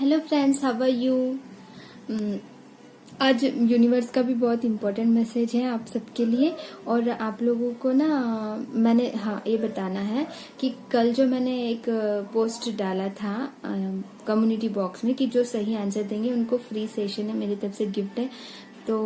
Hello friends, how are you. आज universe का भी बहुत इम्पोर्टेंट मैसेज है आप सबके लिए। और आप लोगों को ना मैंने ये बताना है कि कल जो मैंने एक पोस्ट डाला था कम्युनिटी बॉक्स में कि जो सही आंसर देंगे उनको फ्री सेशन है, मेरी तरफ से गिफ्ट है। तो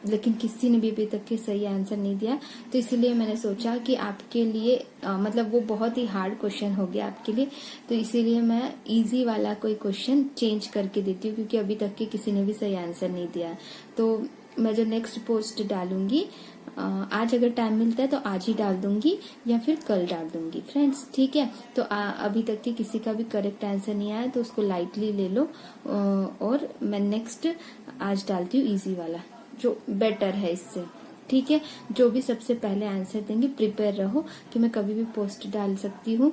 लेकिन किसी ने भी अभी तक के सही आंसर नहीं दिया, तो इसीलिए मैंने सोचा कि आपके लिए मतलब वो बहुत ही हार्ड क्वेश्चन हो गया आपके लिए, तो इसीलिए मैं इजी वाला कोई क्वेश्चन चेंज करके देती हूँ, क्योंकि अभी तक के किसी ने भी सही आंसर नहीं दिया। तो मैं जो नेक्स्ट पोस्ट डालूंगी आज अगर टाइम मिलता है तो आज ही डाल दूंगी या फिर कल डाल दूंगी फ्रेंड्स, ठीक है। तो अभी तक के किसी का भी करेक्ट आंसर नहीं आया तो उसको लाइटली ले लो। और मैं नेक्स्ट आज डालती हूँ इजी वाला जो बेटर है इससे, ठीक है। जो भी सबसे पहले आंसर देंगे प्रिपेयर रहो कि मैं कभी भी पोस्ट डाल सकती हूँ।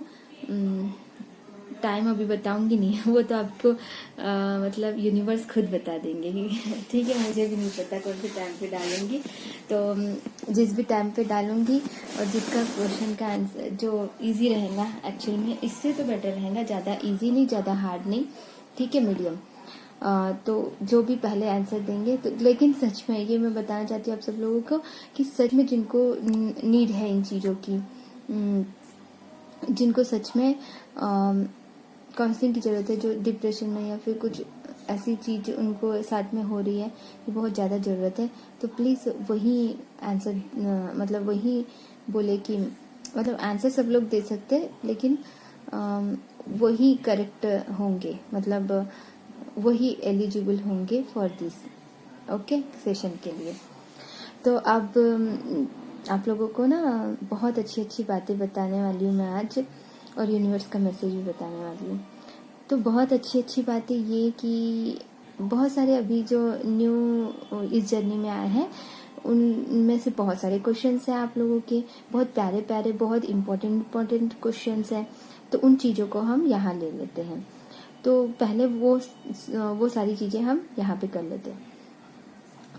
टाइम अभी बताऊंगी नहीं, वो तो आपको मतलब यूनिवर्स खुद बता देंगे, ठीक है। मुझे भी नहीं पता कौन से टाइम पे डालूंगी, तो जिस भी टाइम पे डालूंगी और जिसका क्वेश्चन का आंसर जो इजी रहेगा, एक्चुअल में इससे तो बेटर रहेगा, ज्यादा इजी नहीं ज्यादा हार्ड नहीं, ठीक है, मीडियम। तो जो भी पहले आंसर देंगे तो, लेकिन सच में ये मैं बताना चाहती हूँ आप सब लोगों को कि सच में जिनको नीड है इन चीजों की, जिनको सच में काउंसलिंग की जरूरत है, जो डिप्रेशन में या फिर कुछ ऐसी चीज उनको साथ में हो रही है, ये बहुत ज्यादा जरूरत है, तो प्लीज वही आंसर मतलब वही बोले कि मतलब आंसर सब लोग दे सकते हैं, लेकिन वही करेक्ट होंगे, मतलब वही एलिजिबल होंगे फॉर दिस ओके सेशन के लिए। तो अब आप लोगों को ना बहुत अच्छी अच्छी बातें बताने वाली हूँ मैं आज, और यूनिवर्स का मैसेज भी बताने वाली हूँ। तो बहुत अच्छी अच्छी बातें ये कि बहुत सारे अभी जो न्यू इस जर्नी में आए हैं उनमें से बहुत सारे क्वेश्चंस हैं आप लोगों के, बहुत प्यारे प्यारे बहुत इम्पोर्टेंट क्वेश्चंस हैं, तो उन चीज़ों को हम यहाँ ले लेते हैं। तो पहले वो सारी चीज़ें हम यहाँ पे कर लेते हैं,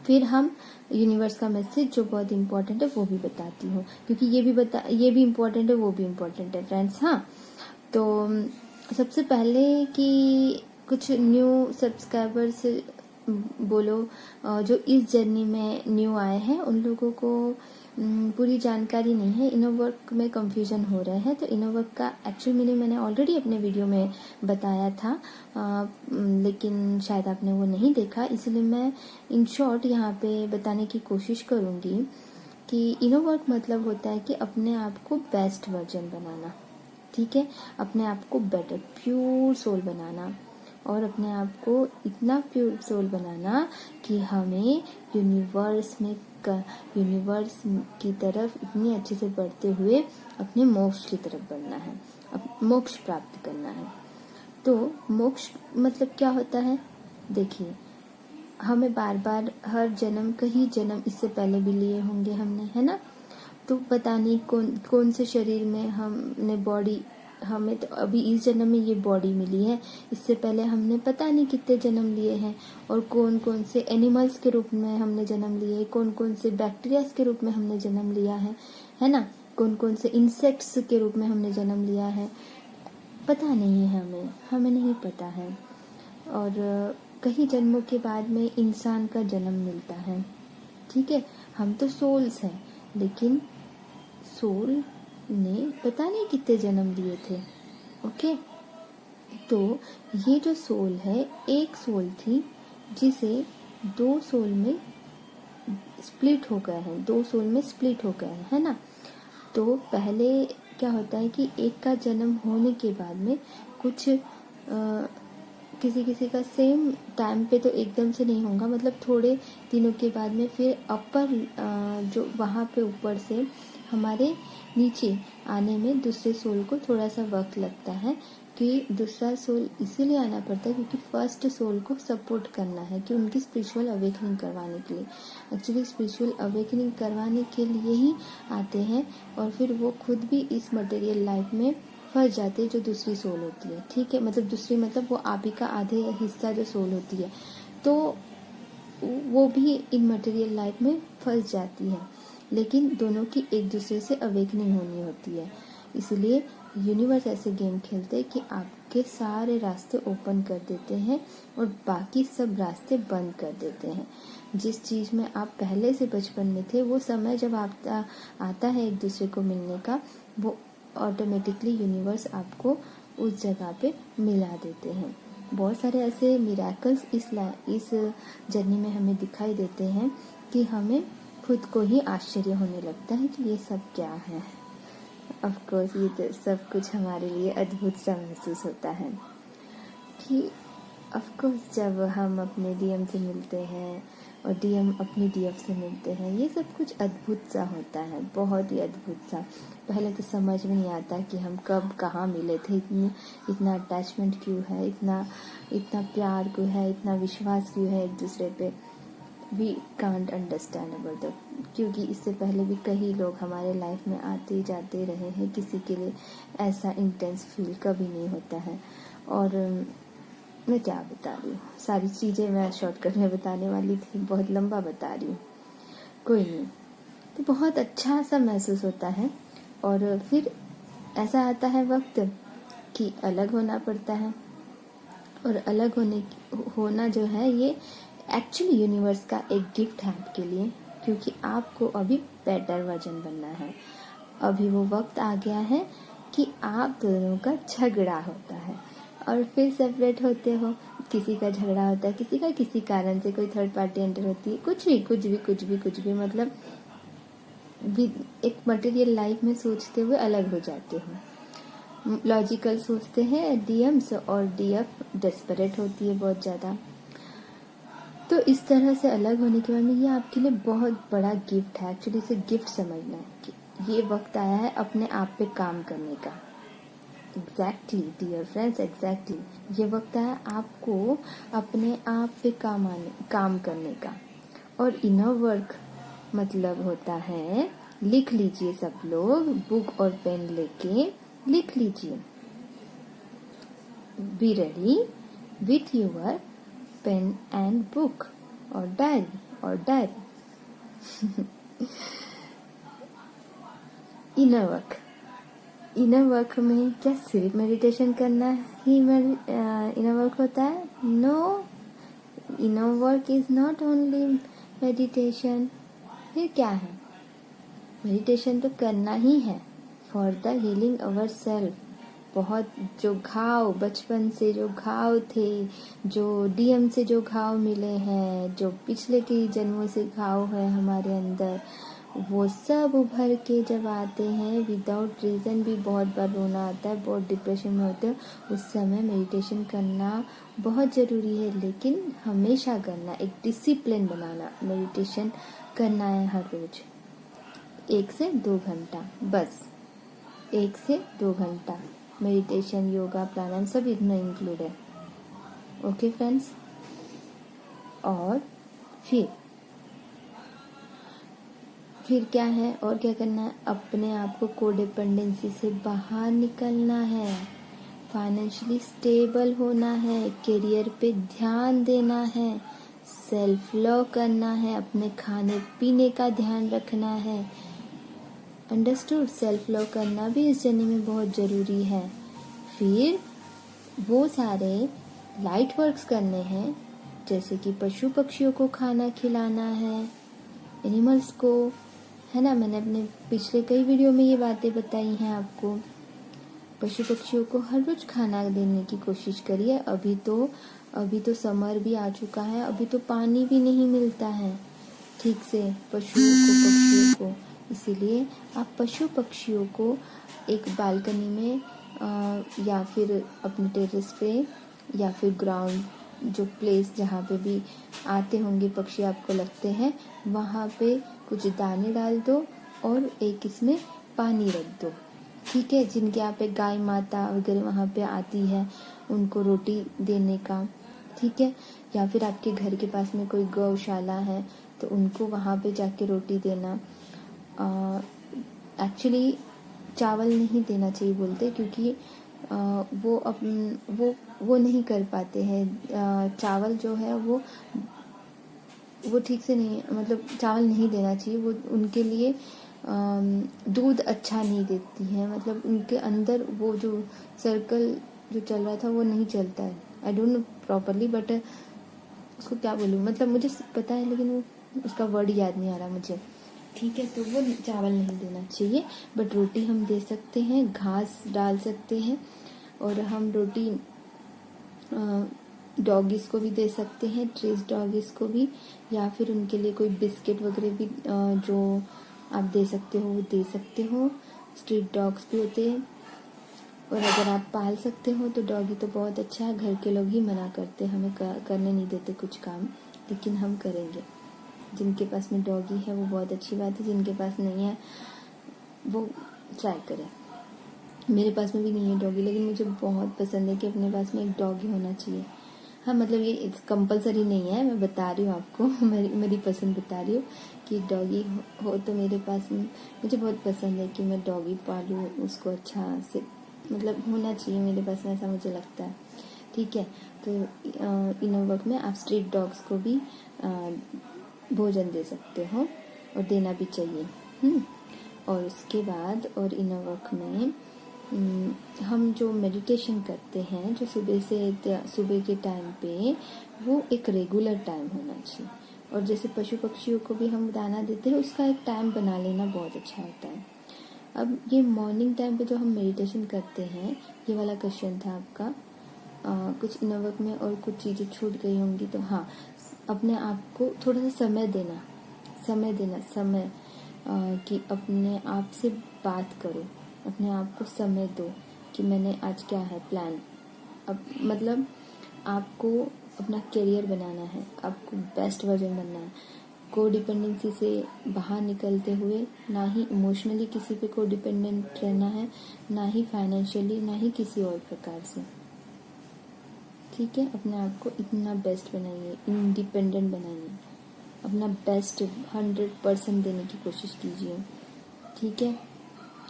फिर हम यूनिवर्स का मैसेज जो बहुत इम्पोर्टेंट है वो भी बताती हूँ, क्योंकि ये भी इम्पोर्टेंट है वो भी इम्पोर्टेंट है फ्रेंड्स। हाँ, तो सबसे पहले कि कुछ न्यू सब्सक्राइबर्स बोलो जो इस जर्नी में न्यू आए हैं उन लोगों को पूरी जानकारी नहीं है, इनर वर्क में कंफ्यूजन हो रहा है। तो इनर वर्क का एक्चुअल मीनिंग मैंने ऑलरेडी अपने वीडियो में बताया था, लेकिन शायद आपने वो नहीं देखा, इसलिए मैं इन शॉर्ट यहाँ पे बताने की कोशिश करूँगी कि इनर वर्क मतलब होता है कि अपने आप को बेस्ट वर्जन बनाना, ठीक है, अपने आप को बेटर प्योर सोल बनाना, और अपने आप को इतना प्योर सोल बनाना कि हमें यूनिवर्स की तरफ इतनी अच्छे से बढ़ते हुए अपने मोक्ष की तरफ बढ़ना है, मोक्ष प्राप्त करना है। तो मोक्ष मतलब क्या होता है, देखिए हमें बार बार हर जन्म कई जन्म इससे पहले भी लिए होंगे हमने, है ना। तो पता नहीं कौन से शरीर में हमने बॉडी, हमें तो अभी इस जन्म में ये बॉडी मिली है, इससे पहले हमने पता नहीं कितने जन्म लिए हैं, और कौन कौन से एनिमल्स के रूप में हमने जन्म लिए, कौन कौन से बैक्टीरियाज के रूप में हमने जन्म लिया है ना, कौन कौन से इंसेक्ट्स के रूप में हमने जन्म लिया है, पता नहीं है, हमें नहीं पता है। और कई जन्मों के बाद में इंसान का जन्म मिलता है, ठीक है। हम तो सोल्स हैं, लेकिन सोल ने पता नहीं कितने जन्म लिए थे, ओके। तो ये जो सोल है, एक सोल थी जिसे दो सोल में स्प्लिट हो गए हैं, दो सोल में स्प्लिट हो गए हैं, है ना। तो पहले क्या होता है कि एक का जन्म होने के बाद में कुछ किसी किसी का सेम टाइम पे तो एकदम से नहीं होगा, मतलब थोड़े दिनों के बाद में फिर अपर जो वहाँ पे ऊपर से हमारे नीचे आने में दूसरे सोल को थोड़ा सा वक्त लगता है, कि दूसरा सोल इसीलिए आना पड़ता है क्योंकि फर्स्ट सोल को सपोर्ट करना है, कि उनकी स्पिरिचुअल अवेकनिंग करवाने के लिए, एक्चुअली स्पिरिचुअल अवेकनिंग करवाने के लिए ही आते हैं, और फिर वो खुद भी इस मटेरियल लाइफ में फंस जाते हैं, जो दूसरी सोल होती है, ठीक है, मतलब दूसरी मतलब वो आप ही का आधे हिस्सा जो सोल होती है, तो वो भी इन मटेरियल लाइफ में फंस जाती है, लेकिन दोनों की एक दूसरे से अवेकनिंग होनी होती है। इसलिए यूनिवर्स ऐसे गेम खेलते हैं कि आपके सारे रास्ते ओपन कर देते हैं और बाकी सब रास्ते बंद कर देते हैं। जिस चीज़ में आप पहले से बचपन में थे, वो समय जब आता है एक दूसरे को मिलने का, वो ऑटोमेटिकली यूनिवर्स आपको उस जगह पे मिला देते हैं। बहुत सारे ऐसे मिराकल्स इस जर्नी में हमें दिखाई देते हैं कि हमें खुद को ही आश्चर्य होने लगता है कि ये सब क्या है। ऑफ कोर्स ये तो सब कुछ हमारे लिए अद्भुत सा महसूस होता है कि ऑफ कोर्स जब हम अपने डीएम से मिलते हैं और डीएम अपनी डीएफ से मिलते हैं, ये सब कुछ अद्भुत सा होता है, बहुत ही अद्भुत सा। पहले तो समझ में नहीं आता कि हम कब कहाँ मिले थे, इतना अटैचमेंट क्यों है, इतना प्यार क्यों है, इतना विश्वास क्यों है एक दूसरे पे। We can't understand about that, क्योंकि इससे पहले भी कई लोग हमारे लाइफ में आते जाते रहे हैं, किसी के लिए ऐसा इंटेंस फील कभी नहीं होता है। और मैं क्या बता रही हूँ, सारी चीज़ें मैं शॉर्टकट में बताने वाली थी, बहुत लंबा बता रही हूँ, कोई नहीं। तो बहुत अच्छा सा महसूस होता है। और फिर ऐसा आता है वक्त कि अलग होना पड़ता है, और अलग होना जो है ये एक्चुअली यूनिवर्स का एक गिफ्ट है आपके लिए, क्योंकि आपको अभी बेटर वर्जन बनना है। अभी वो वक्त आ गया है कि आप दोनों का झगड़ा होता है और फिर सेपरेट होते हो। किसी का झगड़ा होता है, किसी का किसी कारण से, कोई थर्ड पार्टी एंटर होती है, कुछ भी मतलब एक मटेरियल लाइफ में सोचते हुए अलग हो जाते हो। लॉजिकल सोचते हैं डीएम्स, और डीएफ डेस्परेट होती है बहुत ज़्यादा। तो इस तरह से अलग होने के बाद में ये आपके लिए बहुत बड़ा गिफ्ट है। एक्चुअली इसे गिफ्ट समझना है कि ये वक्त आया है अपने आप पे काम करने का। एग्जैक्टली डियर फ्रेंड्स, एग्जैक्टली ये वक्त आया आपको अपने आप पे काम करने का। और इनर वर्क मतलब होता है, लिख लीजिए सब लोग, बुक और पेन लेके लिख लीजिए। Be ready with your pen and book और डायरी। इनर वर्क में क्या सिर्फ मेडिटेशन करना ही इनर वर्क होता है? No, inner work is not only meditation. फिर क्या है? मेडिटेशन तो करना ही है for the healing our self. बहुत जो घाव बचपन से जो घाव थे, जो डीएम से जो घाव मिले हैं, जो पिछले कई जन्मों से घाव है हमारे अंदर, वो सब उभर के जब आते हैं विदाउट रीज़न भी बहुत बार रोना आता है, बहुत डिप्रेशन में होते हैं, उस समय मेडिटेशन करना बहुत ज़रूरी है। लेकिन हमेशा करना, एक डिसिप्लिन बनाना, मेडिटेशन करना है हर रोज 1 से 2 घंटा, बस 1 से 2 घंटा मेडिटेशन, योगा, प्राणायाम सब इनमें इंक्लूड है। Okay friends. और फिर क्या है, और क्या करना है? अपने आप को कोडिपेंडेंसी से बाहर निकलना है, फाइनेंशियली स्टेबल होना है, करियर पे ध्यान देना है, सेल्फ लव करना है, अपने खाने पीने का ध्यान रखना है। अंडरस्टूड? सेल्फ लव करना भी इस जर्नी में बहुत ज़रूरी है। फिर वो सारे लाइट वर्क्स करने हैं, जैसे कि पशु पक्षियों को खाना खिलाना है, एनिमल्स को, है ना। मैंने अपने पिछले कई वीडियो में ये बातें बताई हैं आपको। पशु पक्षियों को हर रोज खाना देने की कोशिश करिए। अभी तो समर भी आ चुका है, अभी तो पानी भी नहीं मिलता है ठीक से पशुओं को, पक्षियों को। इसीलिए आप पशु पक्षियों को एक बालकनी में या फिर अपने टेरेस पे या फिर ग्राउंड, जो प्लेस जहाँ पे भी आते होंगे पक्षी आपको लगते हैं, वहाँ पे कुछ दाने डाल दो और एक इसमें पानी रख दो, ठीक है। जिनके यहाँ पे गाय माता वगैरह वहाँ पे आती है, उनको रोटी देने का, ठीक है। या फिर आपके घर के पास में कोई गौशाला है तो उनको वहाँ पे जाके रोटी देना। एक्चुअली चावल नहीं देना चाहिए बोलते, क्योंकि वो नहीं कर पाते हैं। चावल जो है वो ठीक से नहीं, मतलब चावल नहीं देना चाहिए, वो उनके लिए दूध अच्छा नहीं देती है, मतलब उनके अंदर वो जो सर्कल जो चल रहा था वो नहीं चलता है। I don't know properly, but उसको क्या बोलूँ, मतलब मुझे पता है लेकिन वो उसका वर्ड याद नहीं आ रहा मुझे। ठीक है, तो वो चावल नहीं देना चाहिए, बट रोटी हम दे सकते हैं, घास डाल सकते हैं, और हम रोटी डॉगीज़ को भी दे सकते हैं, ट्रेस डॉगीज़ को भी, या फिर उनके लिए कोई बिस्किट वगैरह भी जो आप दे सकते हो वो दे सकते हो। स्ट्रीट डॉग्स भी होते हैं, और अगर आप पाल सकते हो तो डॉगी तो बहुत अच्छा है। घर के लोग ही मना करते, हमें करने नहीं देते कुछ काम, लेकिन हम करेंगे। जिनके पास में डॉगी है वो बहुत अच्छी बात है, जिनके पास नहीं है वो ट्राई करें। मेरे पास में भी नहीं है डॉगी, लेकिन मुझे बहुत पसंद है कि अपने पास में एक डॉगी होना चाहिए। हाँ, मतलब ये कंपलसरी नहीं है, मैं बता रही हूँ आपको मेरी पसंद बता रही हूँ कि डॉगी हो तो मेरे पास में। मुझे बहुत पसंद है कि मैं डॉगी पालूँ, उसको अच्छा से मतलब होना चाहिए मेरे पास में, ऐसा मुझे लगता है। ठीक है, तो इनोवक में आप स्ट्रीट डॉग्स को भी भोजन दे सकते हो, और देना भी चाहिए। और उसके बाद और इनोवक में हम जो मेडिटेशन करते हैं, जो सुबह के टाइम पे, वो एक रेगुलर टाइम होना चाहिए। और जैसे पशु पक्षियों को भी हम दाना देते हैं, उसका एक टाइम बना लेना बहुत अच्छा होता है। अब ये मॉर्निंग टाइम पे जो हम मेडिटेशन करते हैं, ये वाला क्वेश्चन था आपका। कुछ इनोवक में और कुछ चीज़ें छूट गई होंगी, तो हाँ, अपने आप को थोड़ा सा समय देना कि अपने आप से बात करो, अपने आप को समय दो कि मैंने आज क्या है प्लान। अब मतलब आपको अपना करियर बनाना है, आपको बेस्ट वर्जन बनना है, को डिपेंडेंसी से बाहर निकलते हुए, ना ही इमोशनली किसी पे को डिपेंडेंट रहना है, ना ही फाइनेंशियली, ना ही किसी और प्रकार से। ठीक है, अपने आप को इतना बेस्ट बनाइए, इंडिपेंडेंट बनाइए, अपना बेस्ट 100% देने की कोशिश कीजिए। ठीक है,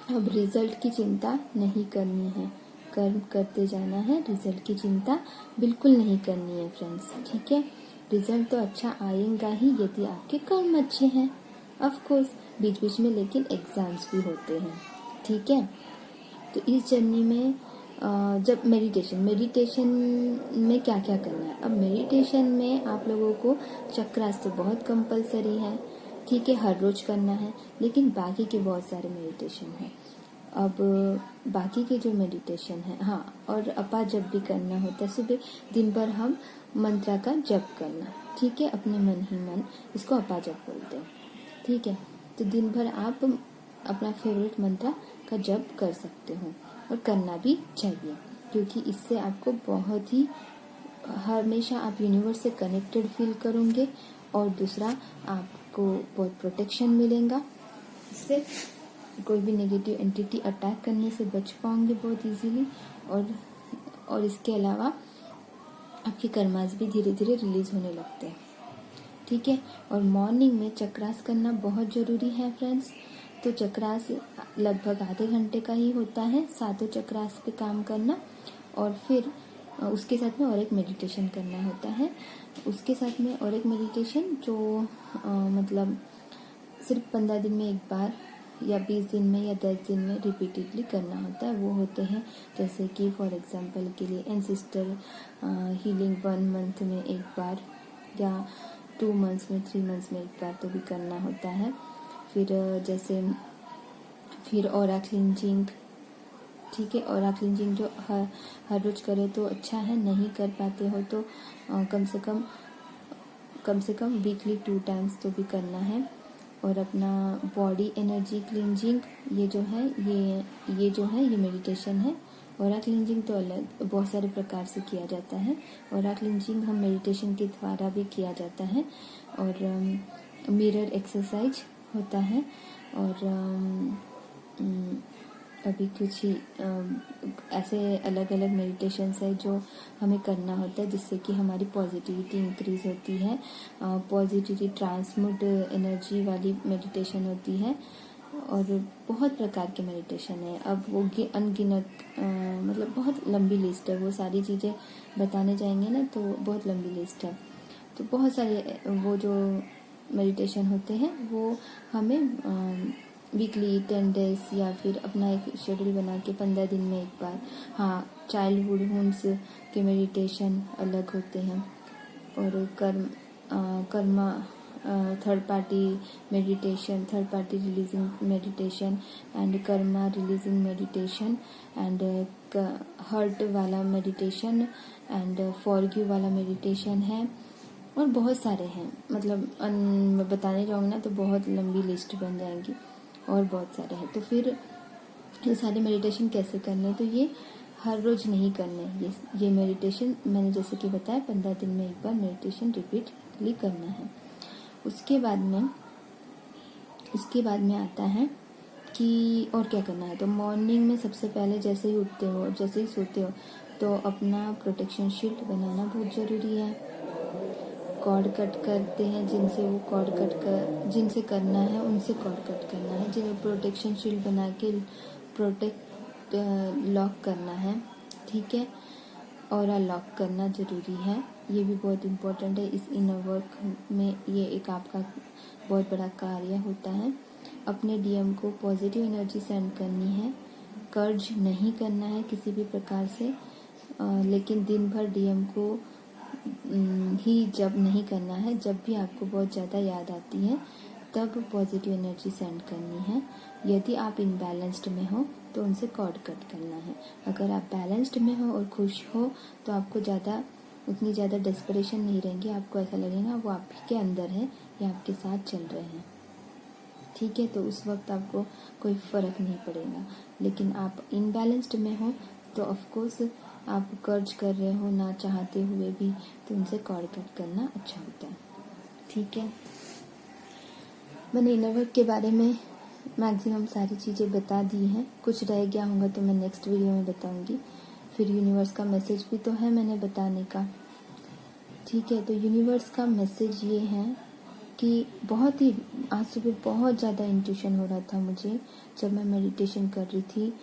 अब रिजल्ट की चिंता नहीं करनी है, कर्म करते जाना है, रिजल्ट की चिंता बिल्कुल नहीं करनी है फ्रेंड्स। ठीक है, रिजल्ट तो अच्छा आएगा ही यदि आपके कर्म अच्छे हैं। ऑफ कोर्स बीच बीच में लेकिन एग्जाम्स भी होते हैं। ठीक है, तो इस जर्नी में जब मेडिटेशन में क्या क्या करना है। अब मेडिटेशन में आप लोगों को चक्रास तो बहुत कंपलसरी है, ठीक है, हर रोज करना है, लेकिन बाकी के बहुत सारे मेडिटेशन है। अब बाकी के जो मेडिटेशन है, हाँ, और अपा जप भी करना होता है। सुबह दिन भर हम मंत्रा का जप करना, ठीक है, अपने मन ही मन, इसको अपा जप बोलते हैं। ठीक है, तो दिन भर आप अपना फेवरेट मंत्रा का जप कर सकते हो, और करना भी चाहिए, क्योंकि इससे आपको बहुत ही हमेशा आप यूनिवर्स से कनेक्टेड फील करोगे, और दूसरा आपको बहुत प्रोटेक्शन मिलेगा। इससे कोई भी नेगेटिव एंटिटी अटैक करने से बच पाओगे बहुत इजीली, और इसके अलावा आपके कर्मास भी धीरे धीरे रिलीज होने लगते हैं। ठीक है, और मॉर्निंग में चक्रास करना बहुत ज़रूरी है फ्रेंड्स। तो चक्रास लगभग आधे घंटे का ही होता है, 7 चक्रास पे काम करना, और फिर उसके साथ में और एक मेडिटेशन करना होता है। उसके साथ में और एक मेडिटेशन जो मतलब सिर्फ 15 दिन में एक बार, या 20 दिन में, या 10 दिन में रिपीटेडली करना होता है। वो होते हैं जैसे कि फॉर एग्जांपल के लिए एंसेस्टर हीलिंग 1 मंथ में एक बार, या 2 मंथ्स में, 3 मंथ्स में एक बार तो भी करना होता है। फिर ऑरा क्लींजिंग, ठीक है, ऑरा क्लींजिंग जो हर रोज करे तो अच्छा है, नहीं कर पाते हो तो कम से कम वीकली 2 टाइम्स तो भी करना है। और अपना बॉडी एनर्जी क्लींजिंग, ये जो है ये मेडिटेशन है। ऑरा क्लींजिंग तो अलग बहुत सारे प्रकार से किया जाता है। ऑरा क्लींजिंग हम मेडिटेशन के द्वारा भी किया जाता है, और मिरर एक्सरसाइज होता है, और अभी कुछ ही ऐसे अलग अलग मेडिटेशंस है जो हमें करना होता है, जिससे कि हमारी पॉजिटिविटी इंक्रीज होती है। पॉजिटिविटी ट्रांसमिट एनर्जी वाली मेडिटेशन होती है, और बहुत प्रकार के मेडिटेशन है। अब वो अनगिनत मतलब बहुत लंबी लिस्ट है, वो सारी चीज़ें बताने जाएंगे ना तो बहुत लंबी लिस्ट है। तो बहुत सारे वो जो मेडिटेशन होते हैं वो हमें वीकली 10 डेज या फिर अपना एक शेड्यूल बना के 15 दिन में एक बार। हाँ, चाइल्डहुड वुंड्स के मेडिटेशन अलग होते हैं, और karma third party meditation, third party releasing meditation and karma releasing meditation and hurt वाला मेडिटेशन एंड फॉरगिव वाला मेडिटेशन है, और बहुत सारे हैं। मतलब बताने जाऊँगी ना तो बहुत लंबी लिस्ट बन जाएंगी, और बहुत सारे हैं। तो फिर ये सारे मेडिटेशन कैसे करने, तो ये हर रोज नहीं करने। ये मेडिटेशन मैंने जैसे कि बताया 15 दिन में एक बार मेडिटेशन रिपीटली करना है। उसके बाद में आता है कि और क्या करना है। तो मॉर्निंग में सबसे पहले जैसे ही उठते हो, जैसे ही सोते हो, तो अपना प्रोटेक्शन शील्ड बनाना बहुत ज़रूरी है। कॉर्ड कट करते हैं जिनसे करना है उनसे कॉर्ड कट करना है, जिन्हें प्रोटेक्शन शील्ड बना के लॉक करना है, ठीक है। और लॉक करना ज़रूरी है, ये भी बहुत इम्पोर्टेंट है। इस इनर वर्क में ये एक आपका बहुत बड़ा कार्य होता है। अपने डीएम को पॉजिटिव एनर्जी सेंड करनी है, कर्ज नहीं करना है किसी भी प्रकार से, लेकिन दिन भर डीएम को ही जब नहीं करना है, जब भी आपको बहुत ज़्यादा याद आती है तब पॉजिटिव एनर्जी सेंड करनी है। यदि आप इनबैलेंस्ड में हो तो उनसे कॉर्ड कट करना है। अगर आप बैलेंस्ड में हो और खुश हो तो आपको उतनी ज़्यादा डेस्परेशन नहीं रहेंगी, आपको ऐसा लगेगा वो आपके अंदर है या आपके साथ चल रहे हैं, ठीक है। तो उस वक्त आपको कोई फ़र्क नहीं पड़ेगा। लेकिन आप इनबैलेंस्ड में हो तो ऑफकोर्स आप कर्ज कर रहे हो ना चाहते हुए भी, तो उनसे कॉर्ड कट करना अच्छा होता है, ठीक है। मैंने इनर वर्क के बारे में मैक्सिमम सारी चीज़ें बता दी हैं। कुछ रह गया होगा तो मैं नेक्स्ट वीडियो में बताऊंगी। फिर यूनिवर्स का मैसेज भी तो है मैंने बताने का, ठीक है। तो यूनिवर्स का मैसेज ये है कि बहुत ही आज सुबह बहुत ज़्यादा इंट्यूशन हो रहा था मुझे, जब मैं मेडिटेशन कर रही थी,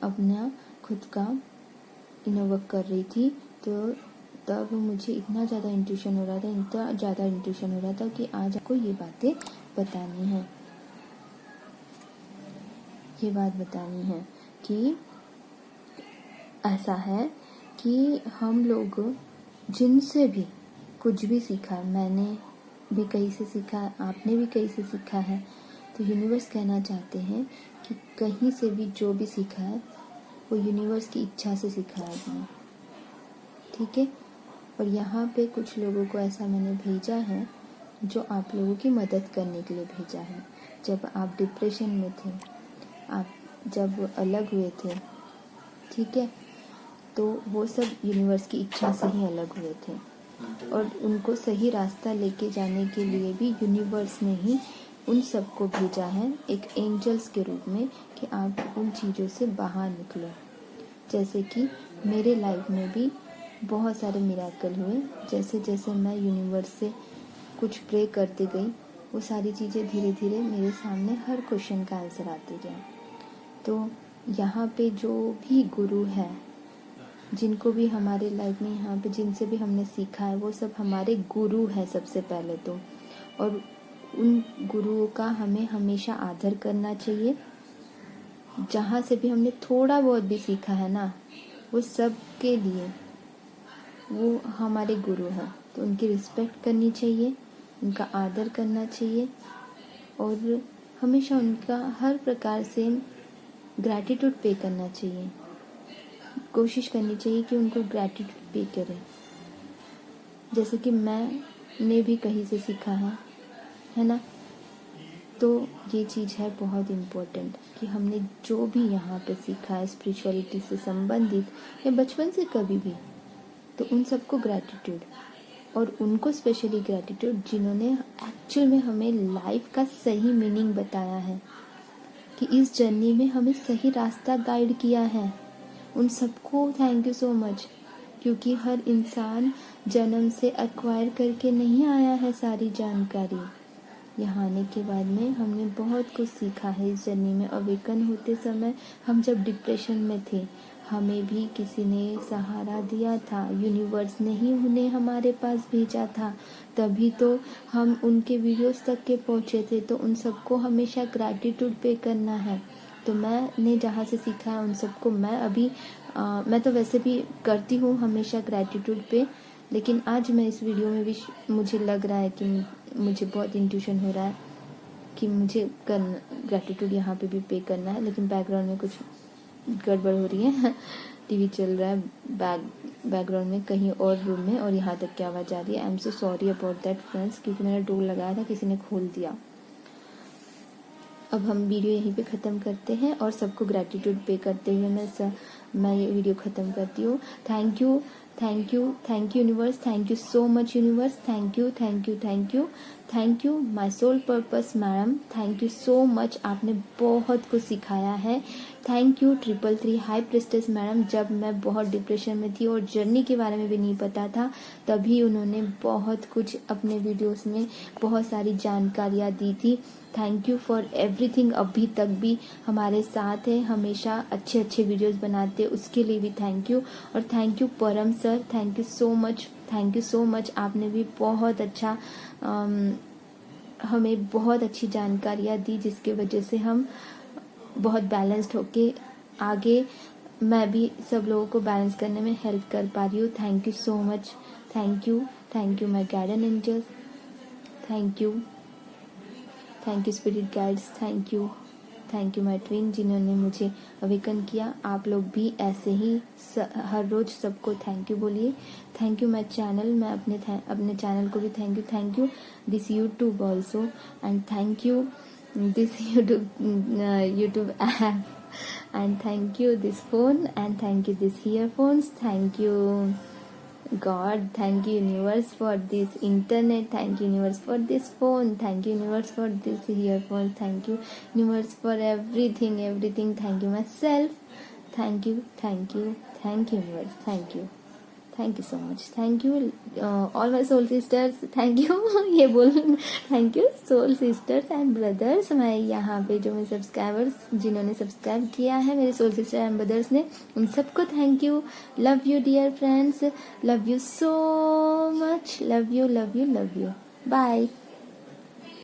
अपना खुद का इनर वर्क कर रही थी, तो तब मुझे इतना ज़्यादा इंट्यूशन हो रहा था कि आज आपको ये बातें बतानी है। ये बात बतानी है कि ऐसा है कि हम लोग जिनसे भी कुछ भी सीखा है, मैंने भी कहीं से सीखा है, आपने भी कहीं से सीखा है, तो यूनिवर्स कहना चाहते हैं कि कहीं से भी जो भी सीखा है वो यूनिवर्स की इच्छा से सीखा है आपने, ठीक है। और यहाँ पे कुछ लोगों को ऐसा मैंने भेजा है जो आप लोगों की मदद करने के लिए भेजा है। जब आप डिप्रेशन में थे, आप जब अलग हुए थे, ठीक है, तो वो सब यूनिवर्स की इच्छा से ही अलग हुए थे, और उनको सही रास्ता लेके जाने के लिए भी यूनिवर्स ने ही उन सबको भेजा है एक एंजल्स के रूप में कि आप उन चीज़ों से बाहर निकलो। जैसे कि मेरे लाइफ में भी बहुत सारे मिरेकल हुए। जैसे जैसे मैं यूनिवर्स से कुछ प्रे करते गई, वो सारी चीज़ें धीरे धीरे मेरे सामने हर क्वेश्चन का आंसर आते गया। तो यहाँ पे जो भी गुरु है, जिनको भी हमारे लाइफ में यहाँ पे जिनसे भी हमने सीखा है, वो सब हमारे गुरु है सबसे पहले तो। और उन गुरुओं का हमें हमेशा आदर करना चाहिए। जहाँ से भी हमने थोड़ा बहुत भी सीखा है ना, वो सब के लिए वो हमारे गुरु हैं, तो उनकी रिस्पेक्ट करनी चाहिए, उनका आदर करना चाहिए, और हमेशा उनका हर प्रकार से ग्रैटिट्यूड पे करना चाहिए। कोशिश करनी चाहिए कि उनको ग्रैटिट्यूड पे करें। जैसे कि मैंने भी कहीं से सीखा है ना। तो ये चीज़ है बहुत इम्पोर्टेंट कि हमने जो भी यहाँ पे सीखा है स्पिरिचुअलिटी से संबंधित या बचपन से कभी भी, तो उन सबको ग्रैटिट्यूड, और उनको स्पेशली ग्रैटिट्यूड जिन्होंने एक्चुअल में हमें लाइफ का सही मीनिंग बताया है, कि इस जर्नी में हमें सही रास्ता गाइड किया है। उन सबको थैंक यू सो मच, क्योंकि हर इंसान जन्म से एक्वायर करके नहीं आया है सारी जानकारी। यहाँ आने के बाद में हमने बहुत कुछ सीखा है इस जर्नी में। अवेकन होते समय हम जब डिप्रेशन में थे, हमें भी किसी ने सहारा दिया था, यूनिवर्स ने ही उन्हें हमारे पास भेजा था, तभी तो हम उनके वीडियोस तक के पहुँचे थे। तो उन सबको हमेशा ग्रैटिट्यूड पे करना है। तो मैंने जहाँ से सीखा है उन सबको मैं तो वैसे भी करती हूँ हमेशा ग्रैटिट्यूड पे, लेकिन आज मैं इस वीडियो में भी मुझे लग रहा है कि मुझे बहुत इंट्यूशन हो रहा है कि मुझे ग्रैटिट्यूड यहाँ पे भी पे करना है। लेकिन बैकग्राउंड में कुछ गड़बड़ हो रही है टीवी चल रहा है बैकग्राउंड में कहीं और रूम में, और यहाँ तक की आवाज़ आ रही है। I am so sorry about that friends, क्योंकि मैंने डोर लगाया था, किसी ने खोल दिया। अब हम वीडियो यहीं पे ख़त्म करते हैं और सबको ग्रैटिट्यूड पे करते हुए मैं ये वीडियो ख़त्म करती हूँ। Thank you universe, thank you so much universe, thank you my soul purpose madam, thank you so much, आपने बहुत कुछ सिखाया है। Thank you 333 high priestess madam, जब मैं बहुत डिप्रेशन में थी और जर्नी के बारे में भी नहीं पता था, तभी उन्होंने बहुत कुछ अपने वीडियोस में बहुत सारी जानकारियाँ दी थी। थैंक यू फॉर एवरीथिंग, अभी तक भी हमारे साथ है, हमेशा अच्छे अच्छे वीडियोस बनाते, उसके लिए भी थैंक यू। और थैंक यू परम sir, thank you so much, आपने भी बहुत अच्छा हमें बहुत अच्छी जानकारियाँ दी, जिसके वजह से हम बहुत बैलेंस्ड होके आगे मैं भी सब लोगों को बैलेंस करने में हेल्प कर पा रही हूँ। Thank you so much, thank you my guardian angels, thank you spirit guides, thank you my twin, जिन्होंने मुझे अवेकन किया। आप लोग भी ऐसे ही हर रोज सबको थैंक यू बोलिए। थैंक यू माय चैनल, मैं अपने चैनल को भी thank you this YouTube also, and thank you this YouTube app, and thank you this phone, and thank you this earphones, thank you God, thank you universe for this internet, thank you universe for this phone, thank you universe for this earphones, thank you universe for everything, thank you myself, thank you universe, thank you so much, thank you all my soul sisters, thank you ये बोल thank you soul sisters and brothers, मैं यहाँ पे जो मेरे subscribers जिन्होंने subscribe किया है मेरे सोल सिस्टर एंड ब्रदर्स ने, उन सबको thank you. Love you dear friends, love you so much, love you, bye.